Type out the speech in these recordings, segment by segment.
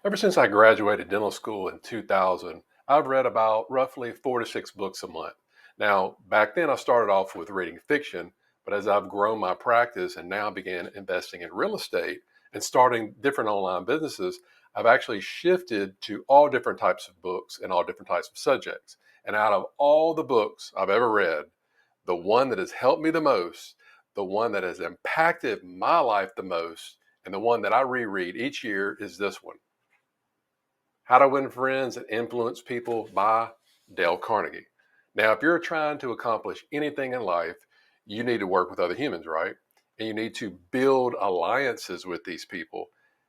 Ever since I graduated dental school in 2000, I've read about roughly 4 to 6 books a month. Now, back then I started off with reading fiction, but as I've grown my practice and now began investing in real estate and starting different online businesses, I've actually shifted to all different types of books and all different types of subjects. And out of all the books I've ever read, the one that has helped me the most, the one that has impacted my life the most, and the one that I reread each year is this one: How to Win Friends and Influence People by Dale Carnegie. Now, if you're trying to accomplish anything in life, you need to work with other humans, right? And you need to build alliances with these people.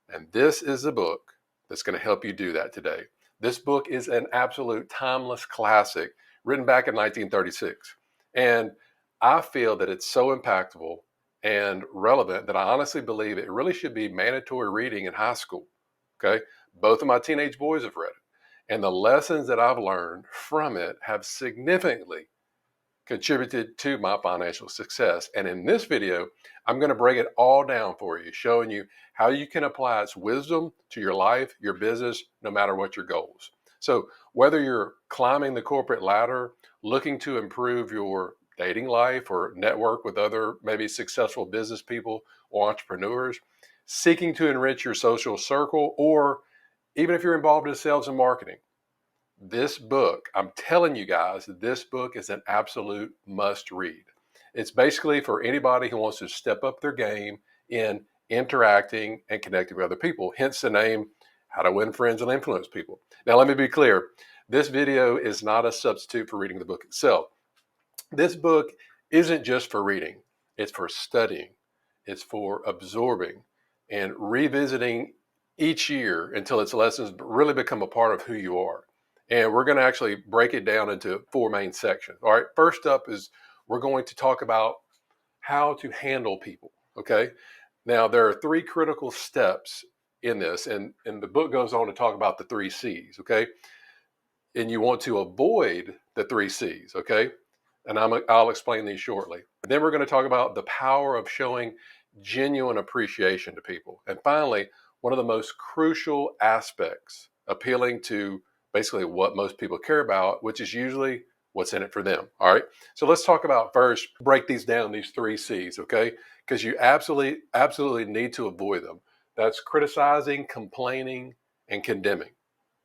And this is a book that's going to help you do that today. This book is an absolute timeless classic written back in 1936. And I feel that it's so impactful and relevant that I honestly believe it really should be mandatory reading in high school. Okay. Both of my teenage boys have read it. And the lessons that I've learned from it have significantly contributed to my financial success. And in this video, I'm going to break it all down for you, showing you how you can apply its wisdom to your life, your business, no matter what your goals. So whether you're climbing the corporate ladder, looking to improve your dating life or network with other maybe successful business people or entrepreneurs, seeking to enrich your social circle, or even if you're involved in sales and marketing, this book, I'm telling you guys, this book is an absolute must read. It's basically for anybody who wants to step up their game in interacting and connecting with other people, hence the name, How to Win Friends and Influence People. Now, let me be clear. This video is not a substitute for reading the book itself. This book isn't just for reading. It's for studying. It's for absorbing and revisiting each year until its lessons really become a part of who you are. And we're going to actually break it down into 4 main sections. All right, first up is we're going to talk about how to handle people. Okay, now there are 3 critical steps in this, and the book goes on to talk about the 3 C's. Okay, and you want to avoid the 3 C's. Okay, and I'll explain these shortly. Then we're going to talk about the power of showing genuine appreciation to people. And finally, one of the most crucial aspects, appealing to basically what most people care about, which is usually what's in it for them. All right. So let's talk about first, break these down, these 3 C's, okay? Because you absolutely need to avoid them. That's criticizing, complaining, and condemning.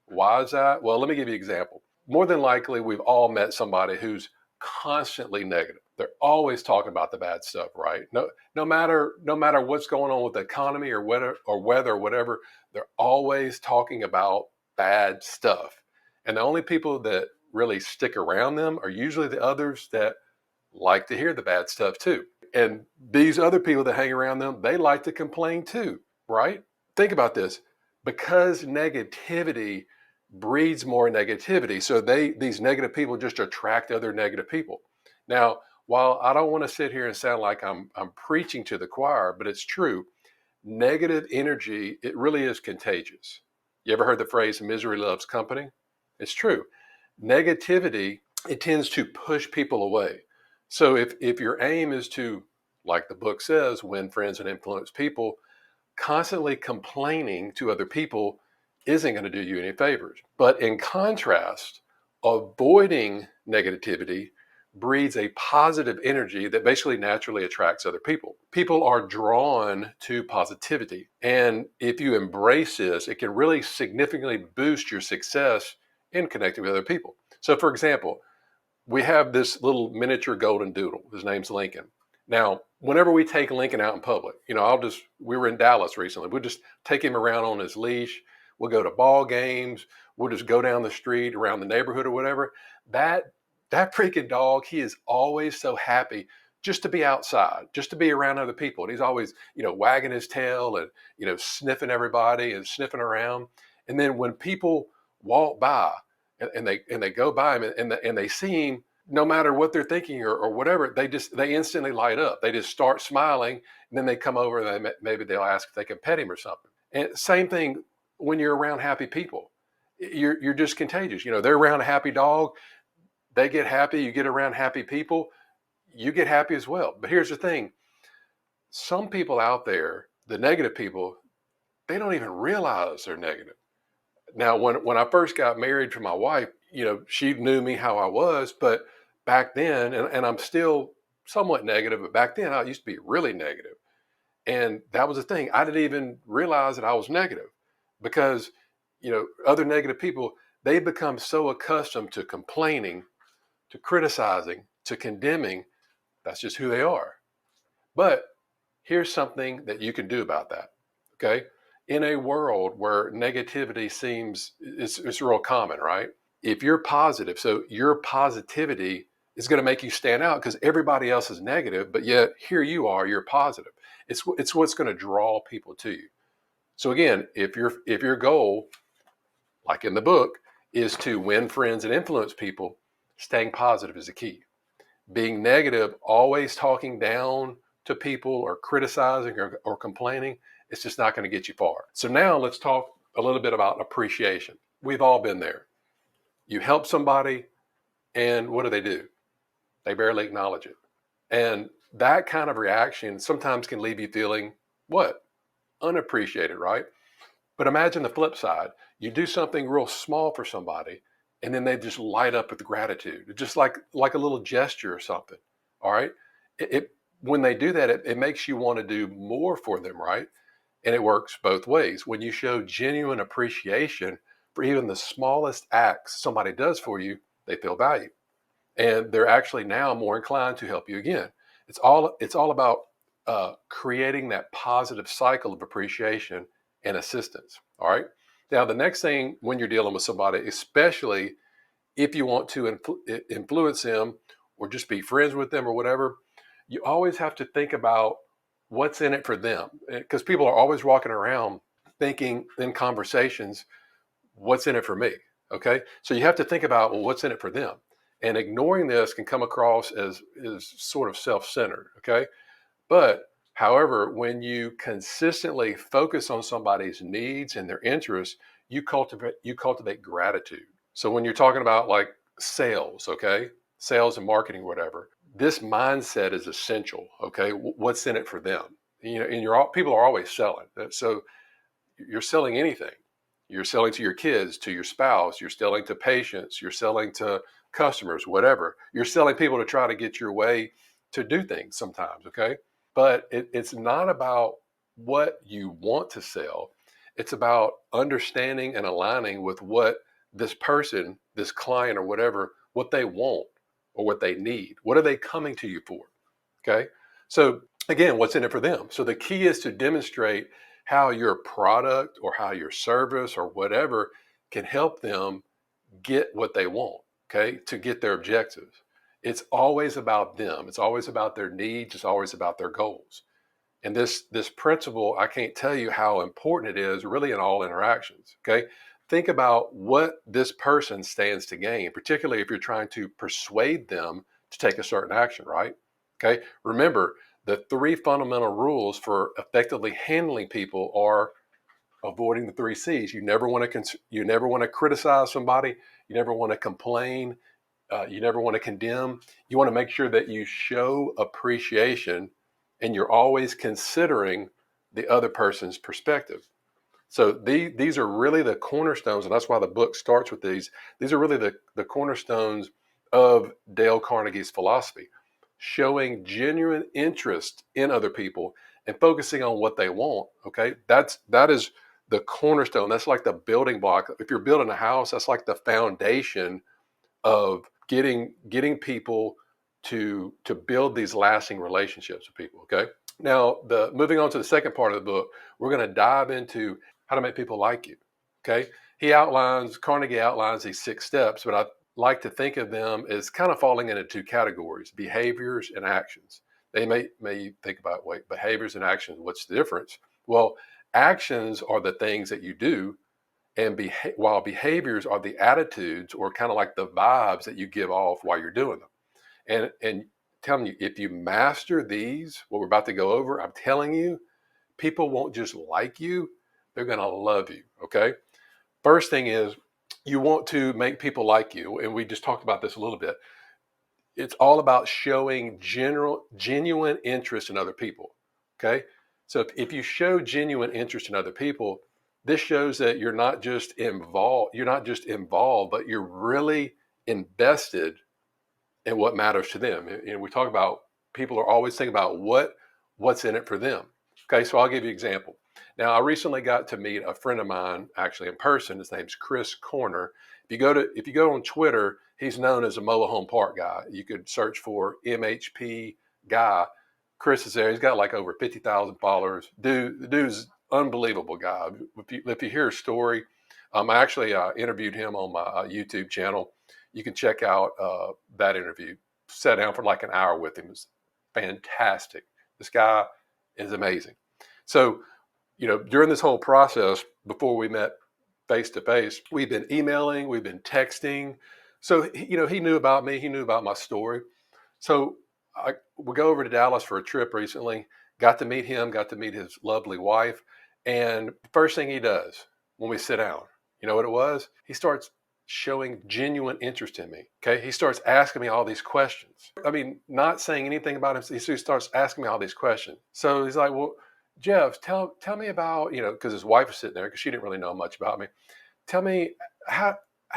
Why is that? Well, let me give you an example. More than likely, we've all met somebody who's constantly negative. They're always talking about the bad stuff, right? No matter what's going on with the economy or weather or whatever, they're always talking about bad stuff. And the only people that really stick around them are usually the others that like to hear the bad stuff too. And these other people that hang around them, they like to complain too, right? Think about this. Because negativity breeds more negativity, so these negative people just attract other negative people. Now, while I don't want to sit here and sound like I'm preaching to the choir, but it's true. Negative energy, it really is contagious. You ever heard the phrase misery loves company? It's true. Negativity, it tends to push people away. So if your aim is to, like the book says, win friends and influence people, constantly complaining to other people isn't going to do you any favors. But in contrast, avoiding negativity breeds a positive energy that basically naturally attracts other people. People are drawn to positivity. And if you embrace this, it can really significantly boost your success in connecting with other people. So, for example, we have this little miniature golden doodle. His name's Lincoln. Now, whenever we take Lincoln out in public, we were in Dallas recently. We'll just take him around on his leash. We'll go to ball games. We'll just go down the street, around the neighborhood or whatever. That freaking dog, he is always so happy just to be outside, just to be around other people. And he's always, wagging his tail and, sniffing everybody and sniffing around. And then when people walk by and they go by him and they see him, no matter what they're thinking or whatever, they instantly light up. They just start smiling, and then they come over and maybe they'll ask if they can pet him or something. And same thing when you're around happy people. You're just contagious. They're around a happy dog, they get happy. You get around happy people, you get happy as well. But here's the thing: some people out there, the negative people, they don't even realize they're negative. Now, when I first got married to my wife, she knew me how I was, but back then, and I'm still somewhat negative, but back then I used to be really negative. And that was the thing. I didn't even realize that I was negative because, other negative people, they become so accustomed to complaining, to criticizing, to condemning. That's just who they are. But here's something that you can do about that. Okay. In a world where negativity seems it's real common, right? If you're positive, so your positivity is going to make you stand out because everybody else is negative, but yet here you are, you're positive. It's what's going to draw people to you. So again, if your goal, like in the book, is to win friends and influence people, staying positive is the key. Being negative, always talking down to people or criticizing or complaining, it's just not going to get you far. So now let's talk a little bit about appreciation. We've all been there. You help somebody, and what do? They barely acknowledge it. And that kind of reaction sometimes can leave you feeling what? Unappreciated, right? But imagine the flip side. You do something real small for somebody, and then they just light up with gratitude, just like a little gesture or something. All right. It when they do that, it makes you want to do more for them, right? And it works both ways. When you show genuine appreciation for even the smallest acts somebody does for you, they feel valued, and they're actually now more inclined to help you again. It's all about creating that positive cycle of appreciation and assistance. All right. Now, the next thing when you're dealing with somebody, especially if you want to influence them or just be friends with them or whatever, you always have to think about what's in it for them, because people are always walking around thinking in conversations, what's in it for me? Okay. So you have to think about, well, what's in it for them? And ignoring this can come across as sort of self-centered. Okay. But however, when you consistently focus on somebody's needs and their interests, you cultivate gratitude. So when you're talking about like sales, okay, sales and marketing, whatever, this mindset is essential. Okay. What's in it for them? And people are always selling. So you're selling anything. You're selling to your kids, to your spouse, you're selling to patients, you're selling to customers, whatever. You're selling people to try to get your way to do things sometimes, okay? But it's not about what you want to sell. It's about understanding and aligning with what this person, this client or whatever, what they want or what they need. What are they coming to you for? Okay. So again, what's in it for them? So the key is to demonstrate how your product or how your service or whatever can help them get what they want, okay, to get their objectives. It's always about them. It's always about their needs. It's always about their goals. And this principle, I can't tell you how important it is really in all interactions, okay? Think about what this person stands to gain, particularly if you're trying to persuade them to take a certain action, right? Okay. Remember, the three fundamental rules for effectively handling people are avoiding the three C's. You never want to criticize somebody. You never want to complain. You never want to condemn. You want to make sure that you show appreciation, and you're always considering the other person's perspective. So these are really the cornerstones, and that's why the book starts with these. These are really the cornerstones of Dale Carnegie's philosophy, showing genuine interest in other people and focusing on what they want. Okay, that is the cornerstone. That's like the building block. If you're building a house, that's like the foundation of getting people to build these lasting relationships with people. Okay. Now, the moving on to the second part of the book, we're going to dive into how to make people like you. Okay. Carnegie outlines these 6 steps, but I like to think of them as kind of falling into 2 categories: behaviors and actions. They may think about, wait, behaviors and actions, what's the difference? Well, actions are the things that you do, and while behaviors are the attitudes or kind of like the vibes that you give off while you're doing them. And telling you, if you master these, what we're about to go over, I'm telling you, people won't just like you, they're going to love you. Okay. First thing is, you want to make people like you. And we just talked about this a little bit. It's all about showing genuine interest in other people. Okay. So if you show genuine interest in other people, This shows that you're not just involved, but you're really invested in what matters to them. And we talk about people are always thinking about what's in it for them. Okay, so I'll give you an example. Now, I recently got to meet a friend of mine actually in person. His name's Chris Corner. If you go on Twitter, he's known as a mobile home park guy. You could search for MHP guy. Chris is there. He's got like over 50,000 followers. The dude's unbelievable guy. If you hear his story, I actually interviewed him on my YouTube channel. You can check out that interview. Sat down for like an hour with him. It was fantastic. This guy is amazing. So, during this whole process, before we met face to face, we've been emailing, we've been texting. So, he knew about me, he knew about my story. So, we go over to Dallas for a trip recently, got to meet him, got to meet his lovely wife. And the first thing he does when we sit down, you know what it was? He starts showing genuine interest in me. Okay. He starts asking me all these questions. I mean, not saying anything about him. He starts asking me all these questions. So he's like, well, Jeff, tell me about, because his wife was sitting there because she didn't really know much about me. Tell me, how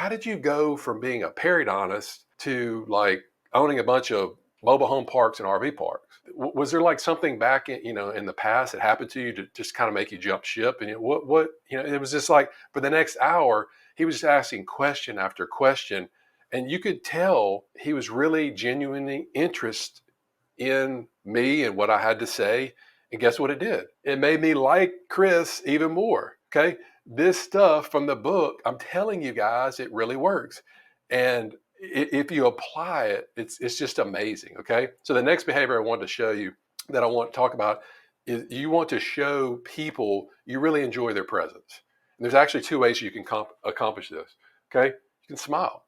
did you go from being a periodontist to like owning a bunch of mobile home parks and RV parks? Was there like something back in the past that happened to you to just kind of make you jump ship? And it was just like for the next hour, he was just asking question after question. And you could tell he was really genuinely interested in me and what I had to say. And guess what it did? It made me like Chris even more. Okay. This stuff from the book, I'm telling you guys, it really works. And if you apply it, it's just amazing. Okay. So the next behavior I wanted to show you that I want to talk about is you want to show people you really enjoy their presence. And there's actually two ways you can accomplish this. Okay. You can smile.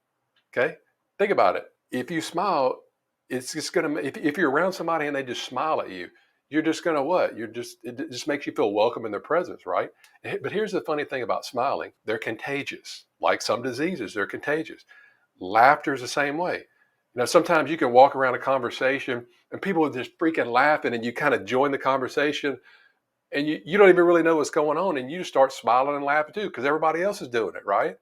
Okay. Think about it. If you smile, it's just going to, if you're around somebody and they just smile at you, you're just going to what? It just makes you feel welcome in their presence, right? But here's the funny thing about smiling. They're contagious. Like some diseases, they're contagious. Laughter is the same way. Sometimes you can walk around a conversation and people are just freaking laughing and you kind of join the conversation and you don't even really know what's going on and you start smiling and laughing too because everybody else is doing it, right?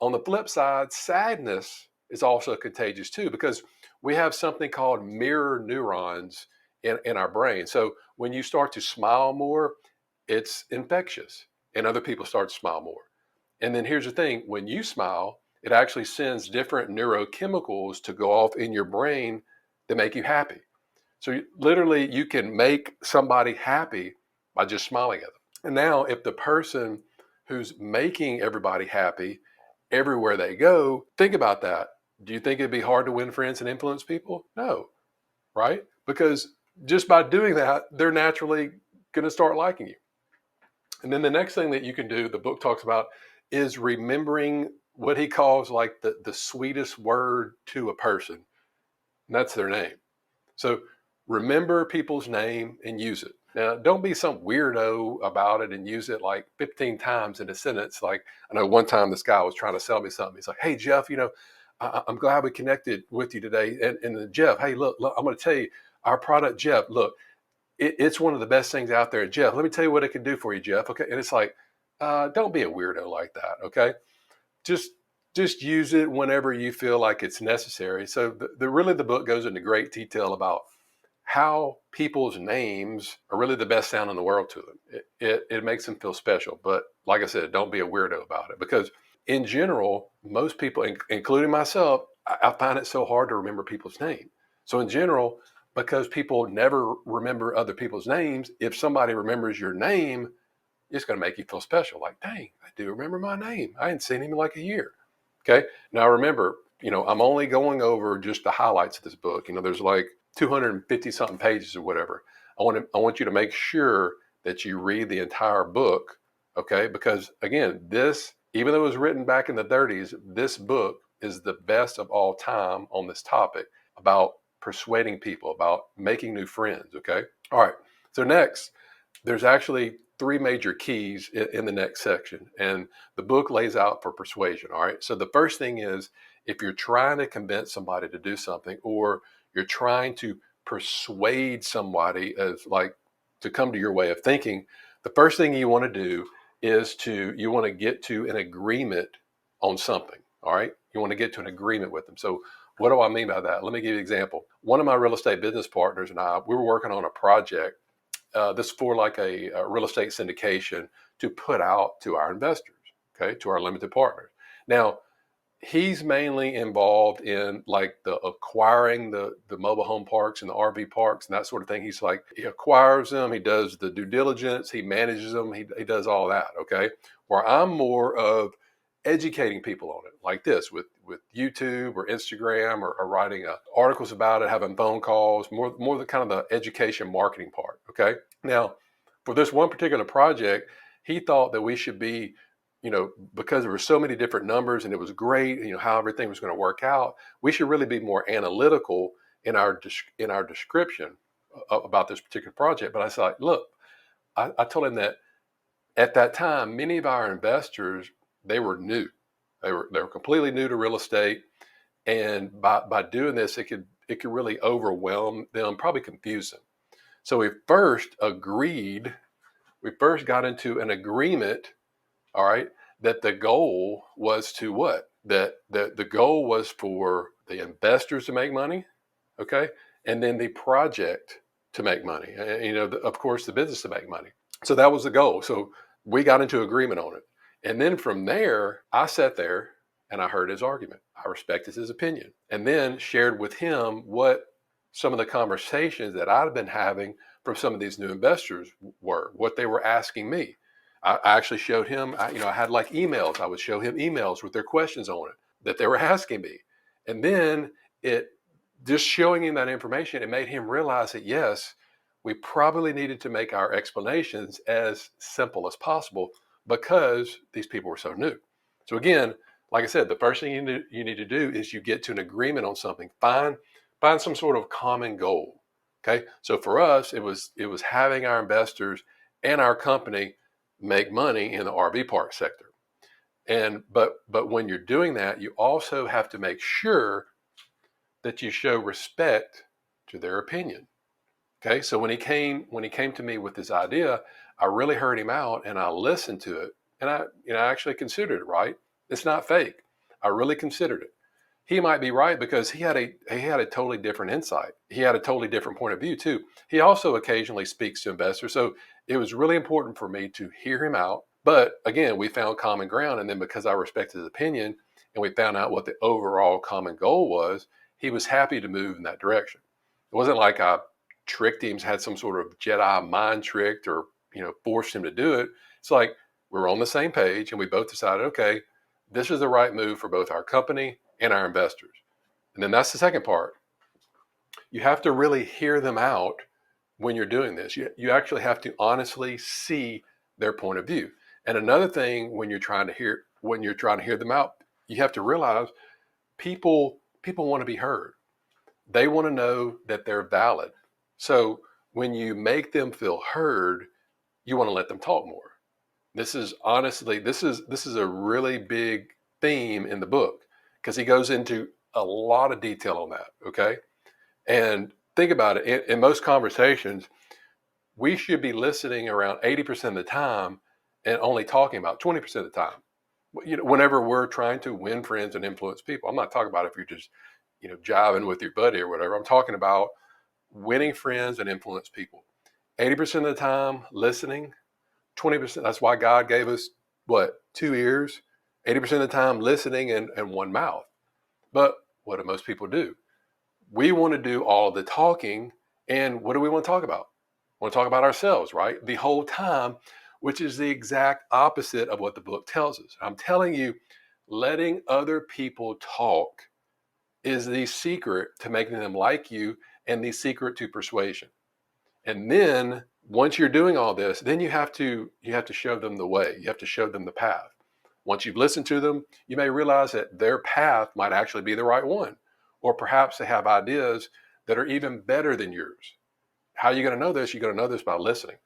On the flip side, sadness is also contagious too because we have something called mirror neurons in our brain. So when you start to smile more, it's infectious and other people start to smile more. And then here's the thing, when you smile, it actually sends different neurochemicals to go off in your brain to make you happy. So literally you can make somebody happy by just smiling at them. And now if the person who's making everybody happy everywhere they go, think about that. Do you think it'd be hard to win friends and influence people? No, right? Because just by doing that, they're naturally going to start liking you. And then the next thing that you can do, the book talks about, is remembering what he calls like the sweetest word to a person. And that's their name. So remember people's name and use it. Now, don't be some weirdo about it and use it like 15 times in a sentence. Like I know one time this guy was trying to sell me something. He's like, hey, Jeff, I'm glad we connected with you today. And Jeff, hey, look, I'm going to tell you our product, Jeff, look, it's one of the best things out there. Jeff, let me tell you what it can do for you, Jeff. Okay. And it's like, don't be a weirdo like that. Okay. Just use it whenever you feel like it's necessary. So the book goes into great detail about how people's names are really the best sound in the world to them. It makes them feel special. But like I said, don't be a weirdo about it because in general, most people, including myself, I find it so hard to remember people's names. So in general, because people never remember other people's names, if somebody remembers your name, it's going to make you feel special. Like, dang, I do remember my name. I hadn't seen him in like a year. Okay. Now remember, I'm only going over just the highlights of this book. There's like 250 something pages or whatever. I want you to make sure that you read the entire book. Okay. Because again, even though it was written back in the 30s, this book is the best of all time on this topic about persuading people, about making new friends. Okay. All right. So next, there's actually three major keys in the next section. And the book lays out for persuasion. All right. So the first thing is if you're trying to convince somebody to do something, or you're trying to persuade somebody as like to come to your way of thinking, the first thing you want to do is you want to get to an agreement on something. All right. You want to get to an agreement with them. So what do I mean by that? Let me give you an example. One of my real estate business partners and I, we were working on a project. This for like a real estate syndication to put out to our investors, okay, to our limited partners. Now, he's mainly involved in like the acquiring the mobile home parks and the RV parks and that sort of thing. He's like, he acquires them, he does the due diligence, he manages them, he does all that. Okay. Where I'm more of educating people on it, like this with YouTube or Instagram or writing articles about it, having phone calls, more the kind of the education marketing part. Okay. Now, for this one particular project, he thought that we should be, because there were so many different numbers and it was great, how everything was going to work out, we should really be more analytical in our description about this particular project. But I said, look, I told him that at that time, many of our investors, they were new. They were completely new to real estate. And by doing this, it could really overwhelm them, probably confuse them. So we first got into an agreement, all right, that the goal was to what? That the goal was for the investors to make money, okay, and then the project to make money, and, of course, the business to make money. So that was the goal. So we got into agreement on it. And then from there, I sat there and I heard his argument. I respected his opinion and then shared with him what some of the conversations that I'd been having from some of these new investors were, what they were asking me. I actually showed him, I had like emails. I would show him emails with their questions on it that they were asking me. And then just showing him that information, it made him realize that, yes, we probably needed to make our explanations as simple as possible because these people were so new. So again, like I said, the first thing you need to do is you get to an agreement on something. Find some sort of common goal. Okay. So for us, it was having our investors and our company make money in the RV park sector. But when you're doing that, you also have to make sure that you show respect to their opinion. Okay, so when he came to me with this idea, I really heard him out and I listened to it, and I actually considered it. Right, it's not fake. I really considered it. He might be right because he had a totally different insight. He had a totally different point of view too. He also occasionally speaks to investors, so it was really important for me to hear him out. But again, we found common ground, and then because I respected his opinion and we found out what the overall common goal was, he was happy to move in that direction. It wasn't like I tricked him, had some sort of Jedi mind trick or forced him to do it. It's like we were on the same page and we both decided, okay, this is the right move for both our company and our investors. And then that's the second part. You have to really hear them out when you're doing this. You actually have to honestly see their point of view. And another thing, when you're trying to hear them out, you have to realize people want to be heard. They want to know that they're valid. So when you make them feel heard, you want to let them talk more. This is a really big theme in the book because he goes into a lot of detail on that. Okay. And think about it. In most conversations, we should be listening around 80% of the time and only talking about 20% of the time. Whenever we're trying to win friends and influence people, I'm not talking about if you're just, jiving with your buddy or whatever. I'm talking about winning friends and influence people. 80% of the time listening, 20%. That's why God gave us what? 2 ears. 80% of the time listening and one mouth. But what do most people do? We want to do all the talking. And what do we want to talk about? We want to talk about ourselves, right? The whole time, which is the exact opposite of what the book tells us. I'm telling you, letting other people talk is the secret to making them like you and the secret to persuasion. And then once you're doing all this, then you have to show them the way. You have to show them the path. Once you've listened to them, you may realize that their path might actually be the right one. Or perhaps they have ideas that are even better than yours. How are you going to know this? You're going to know this by listening.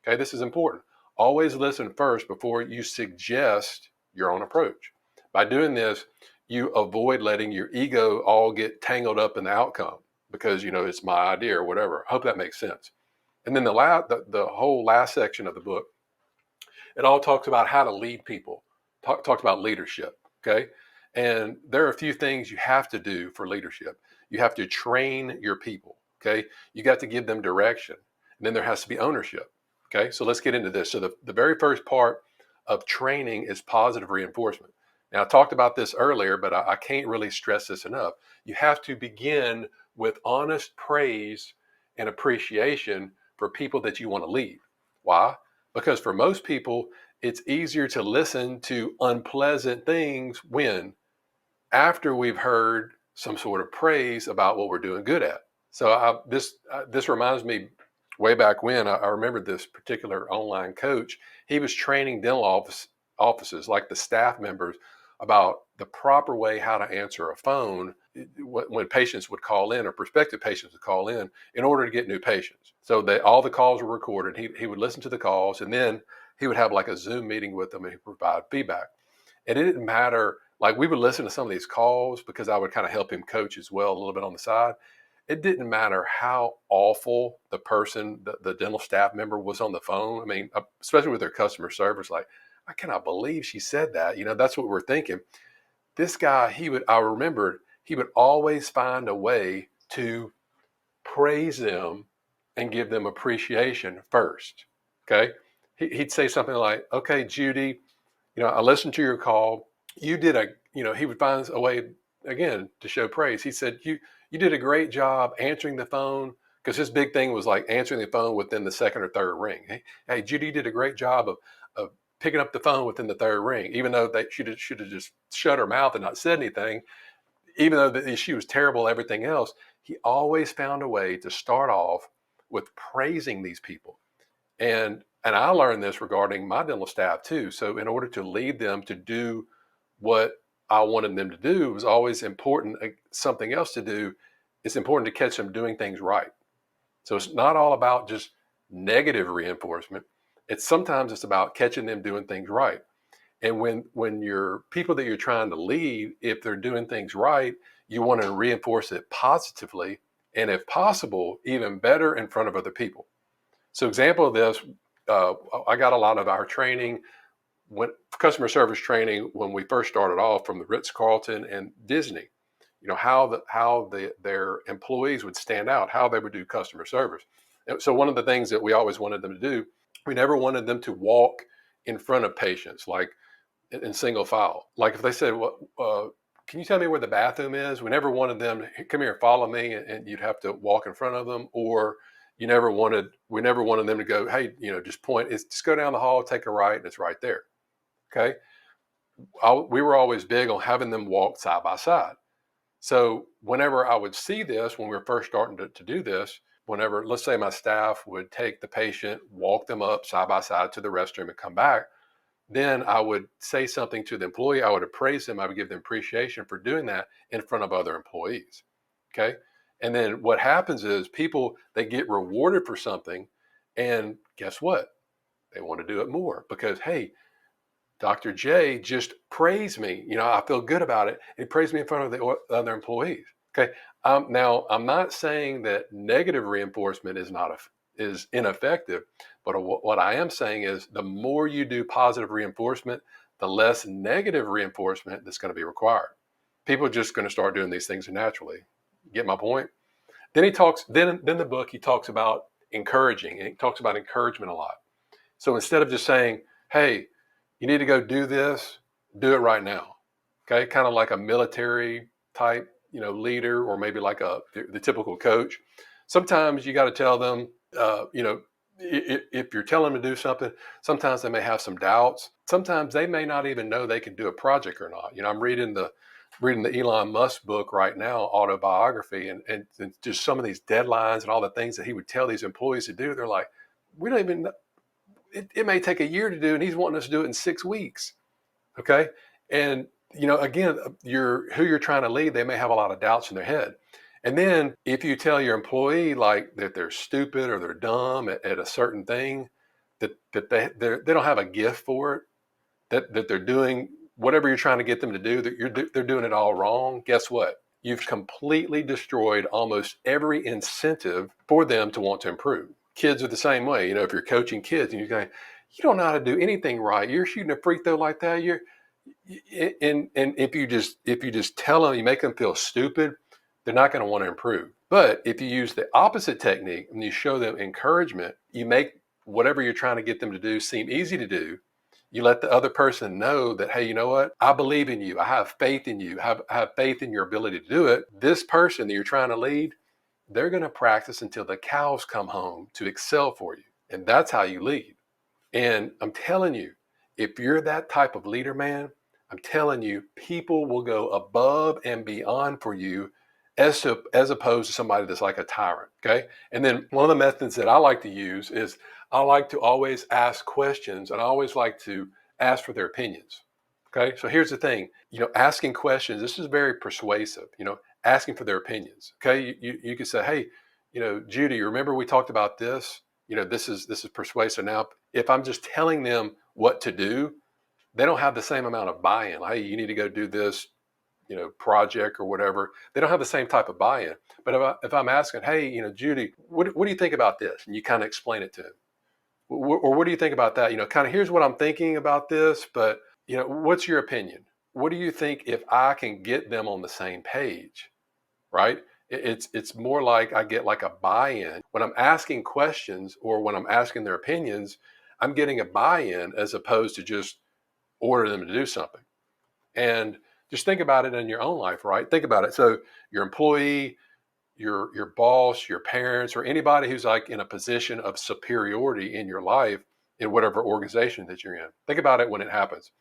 Okay, this is important. Always listen first before you suggest your own approach. By doing this, you avoid letting your ego all get tangled up in the outcome because, it's my idea or whatever. I hope that makes sense. And then the whole last section of the book It all talks about how to lead people. Talks about leadership. Okay. And there are a few things you have to do for leadership. You have to train your people. Okay. You got to give them direction. And then there has to be ownership. Okay. So let's get into this. So the very first part of training is positive reinforcement. Now, I talked about this earlier, but I can't really stress this enough. You have to begin with honest praise and appreciation for people that you want to lead. Why? Because for most people, it's easier to listen to unpleasant things when after we've heard some sort of praise about what we're doing good at. So this reminds me way back when I remember this particular online coach. He was training offices like the staff members about the proper way how to answer a phone when patients would call in or prospective patients would call in order to get new patients. So all the calls were recorded. He would listen to the calls, and then he would have like a Zoom meeting with them and he'd provide feedback. And it didn't matter, like we would listen to some of these calls because I would kind of help him coach as well a little bit on the side. It didn't matter how awful the person, the dental staff member was on the phone. I mean, especially with their customer service, like, I cannot believe she said that. That's what we're thinking. This guy, I remembered, he would always find a way to praise them and give them appreciation first. Okay. He'd say something like, okay, Judy, I listened to your call. You did he would find a way again to show praise. He said, you did a great job answering the phone, because his big thing was like answering the phone within the second or third ring. Hey, Judy, you did a great job of picking up the phone within the third ring, even though she should have just shut her mouth and not said anything, even though she was terrible at everything else. He always found a way to start off with praising these people. And I learned this regarding my dental staff too. So in order to lead them to do what I wanted them to do, it was always important. Something else to do, it's important to catch them doing things right. So it's not all about just negative reinforcement. Sometimes it's about catching them doing things right. And when your people that you're trying to lead, if they're doing things right, you want to reinforce it positively, and if possible, even better in front of other people. So example of this, I got a lot of our training, customer service training, when we first started off from the Ritz-Carlton and Disney. How their employees would stand out, how they would do customer service. And so one of the things that we always wanted them to do, we never wanted them to walk in front of patients like in single file. Like if they said, well, can you tell me where the bathroom is? We never wanted them to come here and follow me, and you'd have to walk in front of them. Or we never wanted them to go, hey, just point, just go down the hall, take a right, and it's right there. Okay. We were always big on having them walk side by side. So whenever I would see this, when we were first starting to do this, whenever, let's say my staff would take the patient, walk them up side by side to the restroom and come back, then I would say something to the employee. I would appraise them. I would give them appreciation for doing that in front of other employees. Okay. And then what happens is they get rewarded for something, and guess what? They want to do it more because, hey, Dr. J just praised me. I feel good about it. He praised me in front of the other employees. Okay. Now, I'm not saying that negative reinforcement is ineffective, but what I am saying is the more you do positive reinforcement, the less negative reinforcement that's going to be required. People are just going to start doing these things naturally. Get my point? Then then the book, he talks about encouraging, and he talks about encouragement a lot. So instead of just saying, hey, you need to go do this, do it right now. Okay. Kind of like a military type, leader, or maybe like the typical coach. Sometimes you got to tell them, if you're telling them to do something, sometimes they may have some doubts. Sometimes they may not even know they can do a project or not. I'm reading the Elon Musk book right now, autobiography, and just some of these deadlines and all the things that he would tell these employees to do. They're like, we don't even know. It may take a year to do, and he's wanting us to do it in 6 weeks. Okay. And, again, who you're trying to lead, they may have a lot of doubts in their head. And then if you tell your employee like that they're stupid or they're dumb at a certain thing, that they don't have a gift for it, that they're doing whatever you're trying to get them to do, they're doing it all wrong. Guess what? You've completely destroyed almost every incentive for them to want to improve. Kids are the same way. If you're coaching kids and you're going, You don't know how to do anything right. You're shooting a free throw like that. And if you just tell them, you make them feel stupid, they're not going to want to improve. But if you use the opposite technique and you show them encouragement, you make whatever you're trying to get them to do seem easy to do. You let the other person know that, hey, you know what? I believe in you. I have faith in you. I have faith in your ability to do it. This person that you're trying to lead, they're going to practice until the cows come home to excel for you. And that's how you lead. And I'm telling you, if you're that type of leader, man, I'm telling you, people will go above and beyond for you as opposed to somebody that's like a tyrant. Okay. And then one of the methods that I like to use is I like to always ask questions, and I always like to ask for their opinions. Okay. So here's the thing, asking questions, this is very persuasive, asking for their opinions. Okay. You can say, hey, Judy, remember we talked about this? This is persuasive. Now, if I'm just telling them what to do, they don't have the same amount of buy-in. Hey, you need to go do this, project or whatever. They don't have the same type of buy-in. But if I'm asking, hey, Judy, what do you think about this? And you kind of explain it to them. Or what do you think about that? Kind of here's what I'm thinking about this, but what's your opinion? What do you think if I can get them on the same page, right? It's more like I get like a buy-in when I'm asking questions, or when I'm asking their opinions. I'm getting a buy-in as opposed to just order them to do something. And just think about it in your own life, right? Think about it. So your employee, your boss, your parents, or anybody who's like in a position of superiority in your life, in whatever organization that you're in. Think about it when it happens.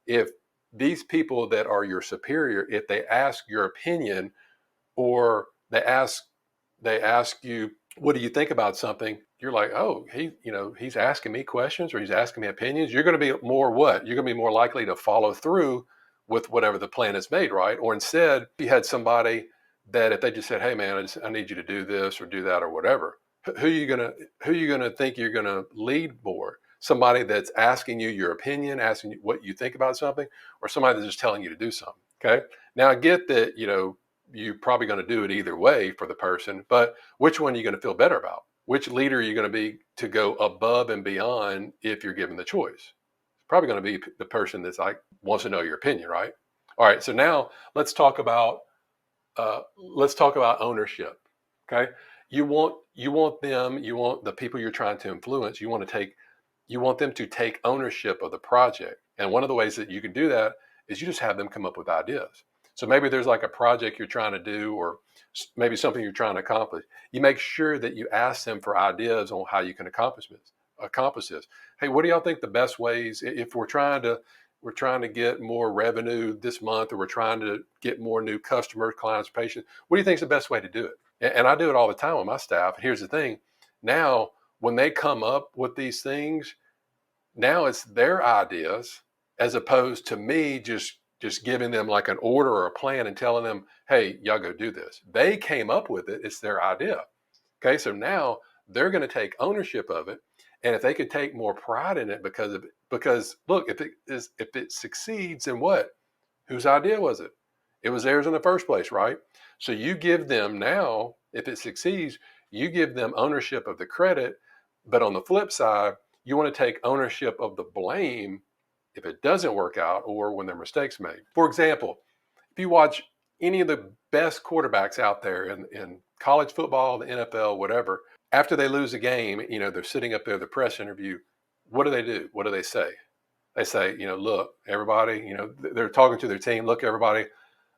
If these people that are your superior, if they ask your opinion, or they ask you, what do you think about something? You're like, oh, he's asking me questions, or he's asking me opinions. You're going to be more what? You're going to be more likely to follow through with whatever the plan is made, right? Or instead, you had somebody that if they just said, hey man, I need you to do this or do that or whatever, who you gonna think you're gonna lead more? Somebody that's asking you your opinion, asking you what you think about something, or somebody that's just telling you to do something. Okay. Now I get that, you're probably going to do it either way for the person, but which one are you going to feel better about? Which leader are you going to be to go above and beyond if you're given the choice? It's probably going to be the person that's like wants to know your opinion, right? All right. So now let's talk about ownership. Okay. You want the people you're trying to influence. You want them to take ownership of the project. And one of the ways that you can do that is you just have them come up with ideas. So maybe there's like a project you're trying to do, or maybe something you're trying to accomplish. You make sure that you ask them for ideas on how you can accomplish this. Hey, what do y'all think the best ways, if we're trying to get more revenue this month, or we're trying to get more new customers, clients, patients, what do you think is the best way to do it? And I do it all the time with my staff. And here's the thing. Now, when they come up with these things, now it's their ideas, as opposed to me just giving them like an order or a plan and telling them, hey, y'all go do this. They came up with it. It's their idea. Okay, so now they're going to take ownership of it. And if they could take more pride in it, because look, if it succeeds, then what? Whose idea was it? It was theirs in the first place, right? So you give them now, if it succeeds, you give them ownership of the credit. But on the flip side, you want to take ownership of the blame if it doesn't work out, or when there are mistakes made. For example, if you watch any of the best quarterbacks out there in college football, the NFL, whatever, after they lose a game, they're sitting up there, the press interview. What do they do? What do they say? They say, look, everybody, they're talking to their team. Look, everybody,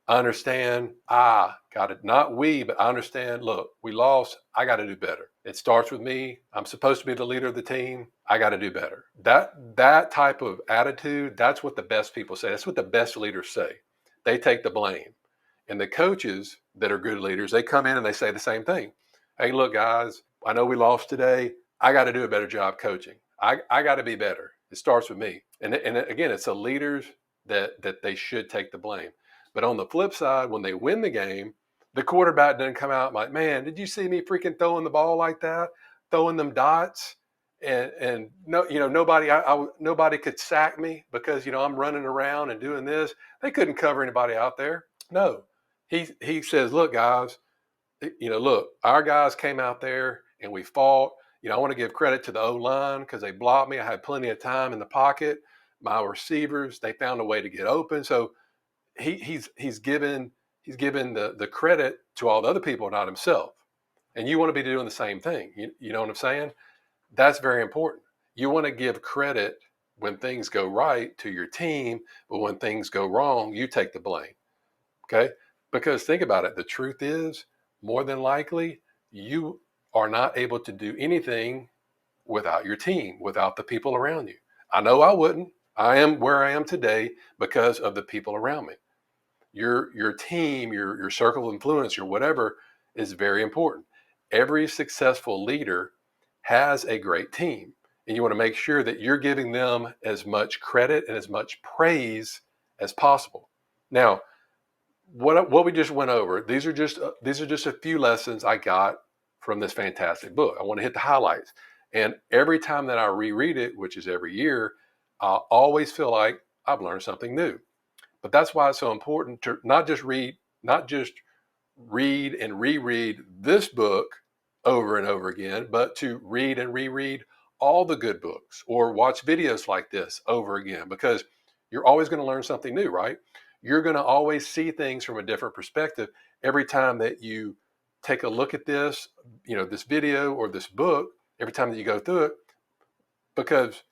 I understand. I got it. Not we, but I understand. Look, we lost. I got to do better. It starts with me. I'm supposed to be the leader of the team. I got to do better. That type of attitude, that's what the best people say. That's what the best leaders say. They take the blame. And the coaches that are good leaders, they come in and they say the same thing. Hey, look, guys, I know we lost today. I got to do a better job coaching. I got to be better. It starts with me. And again, it's the leaders that they should take the blame. But on the flip side, when they win the game, the quarterback doesn't come out like, man, did you see me freaking throwing the ball like that, throwing them dots, and no, nobody could sack me because I'm running around and doing this. They couldn't cover anybody out there. No, he says, look, guys, look, our guys came out there and we fought. I want to give credit to the O-line because they blocked me. I had plenty of time in the pocket. My receivers, they found a way to get open. So he's given the credit to all the other people, not himself. And you want to be doing the same thing. You know what I'm saying? That's very important. You want to give credit when things go right to your team, but when things go wrong, you take the blame. Okay? Because think about it. The truth is, more than likely, you are not able to do anything without your team, without the people around you. I know I wouldn't. I am where I am today because of the people around me. Your team, your circle of influence, your whatever is very important. Every successful leader has a great team, and you want to make sure that you're giving them as much credit and as much praise as possible. Now, what we just went over, these are just a few lessons I got from this fantastic book. I want to hit the highlights. And every time that I reread it, which is every year, I always feel like I've learned something new. But that's why it's so important to not just read and reread this book over and over again, but to read and reread all the good books or watch videos like this over again, because you're always going to learn something new, right? You're going to always see things from a different perspective every time that you take a look at this, this video or this book, every time that you go through it, because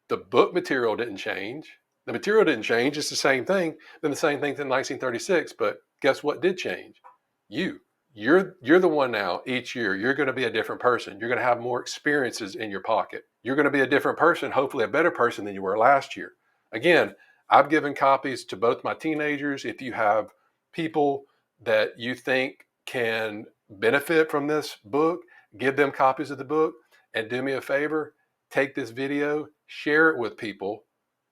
the book material didn't change. The material didn't change. It's the same thing. Then the same thing in 1936. But guess what did change? You. You're the one now. Each year, you're going to be a different person. You're going to have more experiences in your pocket. You're going to be a different person, hopefully a better person than you were last year. Again, I've given copies to both my teenagers. If you have people that you think can benefit from this book, give them copies of the book. And do me a favor, take this video, share it with people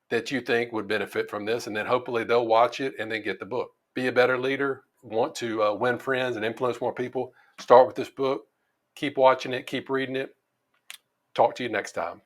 that you think would benefit from this, and then hopefully they'll watch it and then get the book. Be a better leader, want to win friends and influence more people. Start with this book. Keep watching it, keep reading it. Talk to you next time.